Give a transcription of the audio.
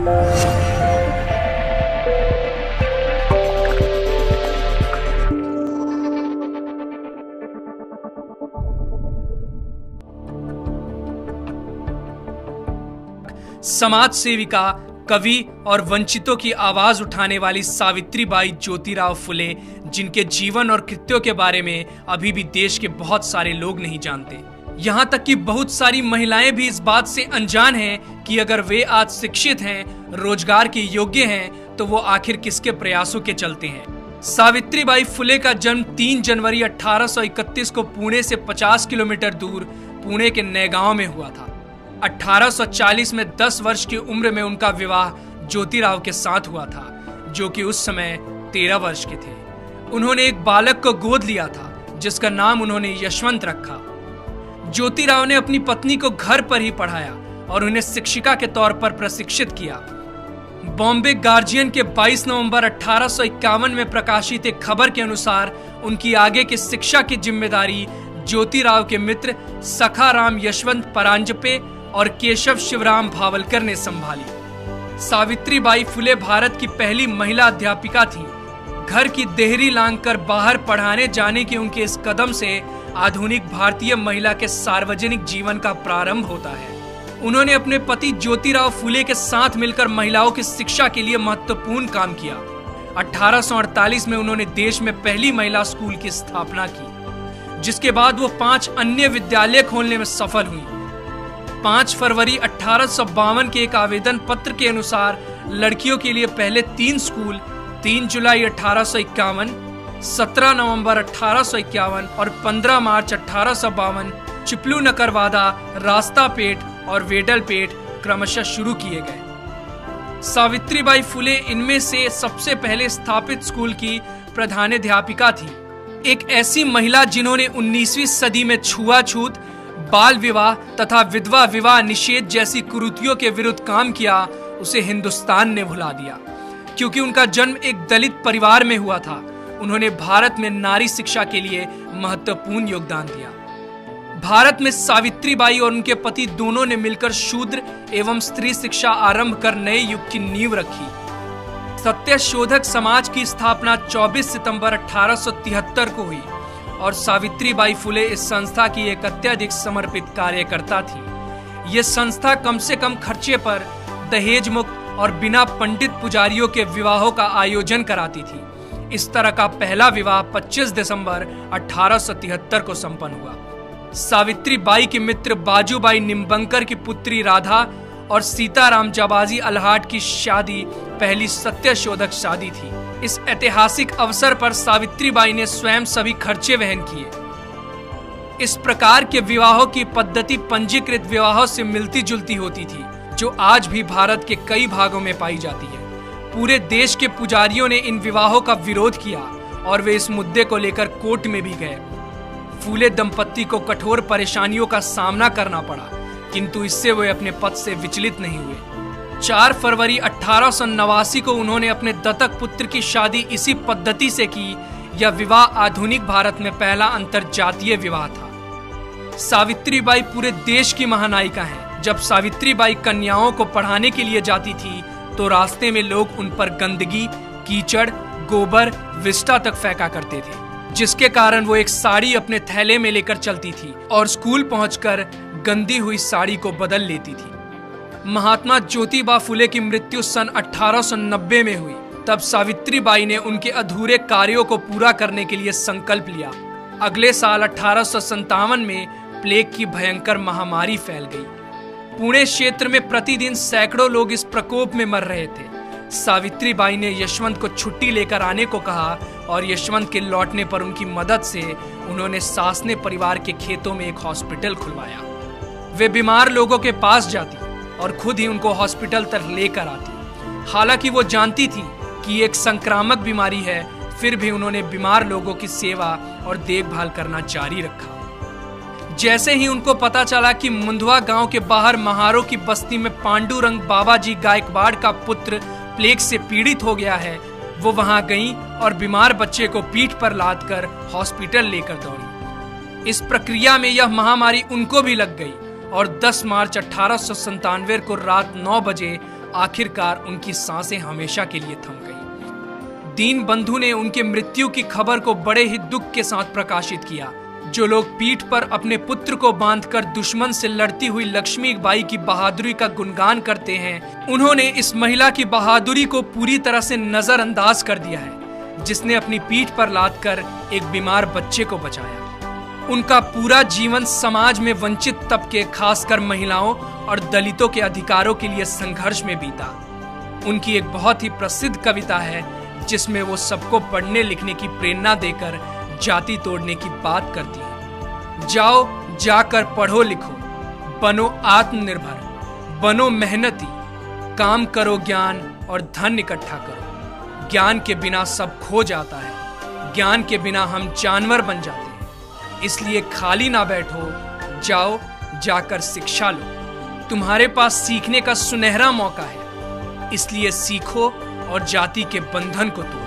समाज सेविका, कवि और वंचितों की आवाज उठाने वाली सावित्रीबाई ज्योतिराव फुले, जिनके जीवन और कृत्यों के बारे में अभी भी देश के बहुत सारे लोग नहीं जानते। यहाँ तक कि बहुत सारी महिलाएं भी इस बात से अनजान हैं कि अगर वे आज शिक्षित हैं, रोजगार के योग्य हैं, तो वो आखिर किसके प्रयासों के चलते हैं। सावित्रीबाई फुले का जन्म 3 जनवरी 1831 को पुणे से 50 किलोमीटर दूर पुणे के नैगांव में हुआ था। 1840 में 10 वर्ष की उम्र में उनका विवाह ज्योतिराव के साथ हुआ था, जो कि उस समय 13 वर्ष के थे। उन्होंने एक बालक को गोद लिया था, जिसका नाम उन्होंने यशवंत रखा। ज्योतिराव ने अपनी पत्नी को घर पर ही पढ़ाया और उन्हें शिक्षिका के तौर पर प्रशिक्षित किया। बॉम्बे गार्जियन के 22 नवंबर 1851 में प्रकाशित एक खबर के अनुसार उनकी आगे की शिक्षा की जिम्मेदारी ज्योतिराव के मित्र सखाराम यशवंत परांजपे और केशव शिवराम भावलकर ने संभाली। सावित्रीबाई फुले भारत की पहली महिला अध्यापिका थीं। घर की देहरी लांघकर बाहर पढ़ाने जाने के उनके इस कदम से आधुनिक भारतीय महिला के सार्वजनिक जीवन का प्रारंभ होता है। उन्होंने अपने पति ज्योतिराव फुले के साथ मिलकर महिलाओं की शिक्षा के लिए महत्वपूर्ण काम किया। 1848 में उन्होंने देश में पहली महिला स्कूल की स्थापना की, जिसके बाद वो 5 अन्य विद्यालय खोलने में सफल हुई। 5 फरवरी 1852 के एक आवेदन पत्र के अनुसार लड़कियों के लिए पहले 3 स्कूल 3 जुलाई 1851, 17 नवंबर 1851 और 15 मार्च 1852 चिपलू नकरवादा, रास्तापेट और वेडलपेट क्रमशः शुरू किए गए। सावित्रीबाई फुले इनमें से सबसे पहले स्थापित स्कूल की प्रधानाध्यापिका थी। एक ऐसी महिला जिन्होंने 19वीं सदी में छुआछूत, बाल विवाह तथा विधवा विवाह निषेध जैसी कुरीतियों के विरुद्ध काम किया, उसे हिंदुस्तान ने भुला दिया। क्योंकि उनका जन्म एक दलित परिवार में हुआ था, उन्होंने भारत में नारी शिक्षा के लिए महत्वपूर्ण योगदान दिया। भारत में सावित्रीबाई और उनके पति दोनों ने मिलकर शूद्र एवं स्त्री शिक्षा आरंभ कर नए युग की नींव रखी। सत्यशोधक समाज की स्थापना 24 सितंबर 1873 को हुई और सावित्रीबाई फुले इस संस्था की एक अत्यधिक समर्पित कार्यकर्ता थी। ये संस्था कम से कम खर्चे पर दहेज मुक्त और बिना पंडित पुजारियों के विवाहों का आयोजन कराती थी। इस तरह का पहला विवाह 25 दिसंबर 1873 को संपन्न हुआ। सावित्रीबाई के मित्र बाजूबाई निम्बंकर की पुत्री राधा और सीताराम जाबाजी अल्हाट की शादी पहली सत्यशोधक शादी थी। इस ऐतिहासिक अवसर पर सावित्रीबाई ने स्वयं सभी खर्चे वहन किए। इस प्रकार के विवाहों की पद्धति पंजीकृत विवाहों से मिलती जुलती होती थी, जो आज भी भारत के कई भागों में पाई जाती है। पूरे देश के पुजारियों ने इन विवाहों का विरोध किया और वे इस मुद्दे को लेकर कोर्ट में भी गए। फूले दंपत्ति को कठोर परेशानियों का सामना करना पड़ा, किंतु इससे वे अपने पद से विचलित नहीं हुए। 4 फरवरी 1889 को उन्होंने अपने दत्तक पुत्र की शादी इसी पद्धति से की। यह विवाह आधुनिक भारत में पहला अंतरजातीय विवाह था। सावित्रीबाई पूरे देश की महानायिका हैं। जब सावित्रीबाई कन्याओं को पढ़ाने के लिए जाती थी, तो रास्ते में लोग उन पर गंदगी, कीचड़, गोबर, विष्ठा तक फेंका करते थे, जिसके कारण वो एक साड़ी अपने थैले में लेकर चलती थी और स्कूल पहुंचकर गंदी हुई साड़ी को बदल लेती थी। महात्मा ज्योतिबा फुले की मृत्यु सन 1890 में हुई। तब सावित्रीबाई ने उनके अधूरे कार्यों को पूरा करने के लिए संकल्प लिया। अगले साल 1857 में प्लेग की भयंकर महामारी फैल गई। पुणे क्षेत्र में प्रतिदिन सैकड़ों लोग इस प्रकोप में मर रहे थे। सावित्रीबाई ने यशवंत को छुट्टी लेकर आने को कहा और यशवंत के लौटने पर उनकी मदद से उन्होंने सासने परिवार के खेतों में एक हॉस्पिटल खुलवाया। वे बीमार लोगों के पास जाती और खुद ही उनको हॉस्पिटल तक लेकर आती। हालांकि वो जानती थी कि एक संक्रामक बीमारी है, फिर भी उन्होंने बीमार लोगों की सेवा और देखभाल करना जारी रखा। जैसे ही उनको पता चला कि मुंदवा गांव के बाहर महारों की बस्ती में पांडुरंग बाबाजी गायकवाड़ का पुत्र प्लेग से पीड़ित हो गया है, वो वहां गई और बीमार बच्चे को पीठ पर लादकर हॉस्पिटल लेकर दौड़ी। इस प्रक्रिया में यह महामारी उनको भी लग गई और 10 मार्च 1897 को रात 9 बजे आखिरकार उनकी सांसें हमेशा के लिए थम गई। दीनबंधु ने उनके मृत्यु की खबर को बड़े ही दुख के साथ प्रकाशित किया। जो लोग पीठ पर अपने पुत्र को बांधकर दुश्मन से लड़ती हुई लक्ष्मीबाई की बहादुरी का गुणगान करते हैं, उन्होंने इस महिला की बहादुरी को पूरी तरह से नजरअंदाज कर दिया है, जिसने अपनी पीठ पर लादकर एक बीमार बच्चे को बचाया। उनका पूरा जीवन समाज में वंचित तबके, खासकर महिलाओं और दलितों के अधिकारों के लिए संघर्ष में बीता। उनकी एक बहुत ही प्रसिद्ध कविता है जिसमें वो सबको पढ़ने लिखने की प्रेरणा देकर जाति तोड़ने की बात करती है। जाओ, जाकर पढ़ो लिखो, बनो आत्मनिर्भर, बनो मेहनती, काम करो ज्ञान और धन इकट्ठा करो। ज्ञान के बिना सब खो जाता है, ज्ञान के बिना हम जानवर बन जाते हैं। इसलिए खाली ना बैठो, जाओ, जाकर शिक्षा लो। तुम्हारे पास सीखने का सुनहरा मौका है, इसलिए सीखो और जाति के बंधन को तोड़ो।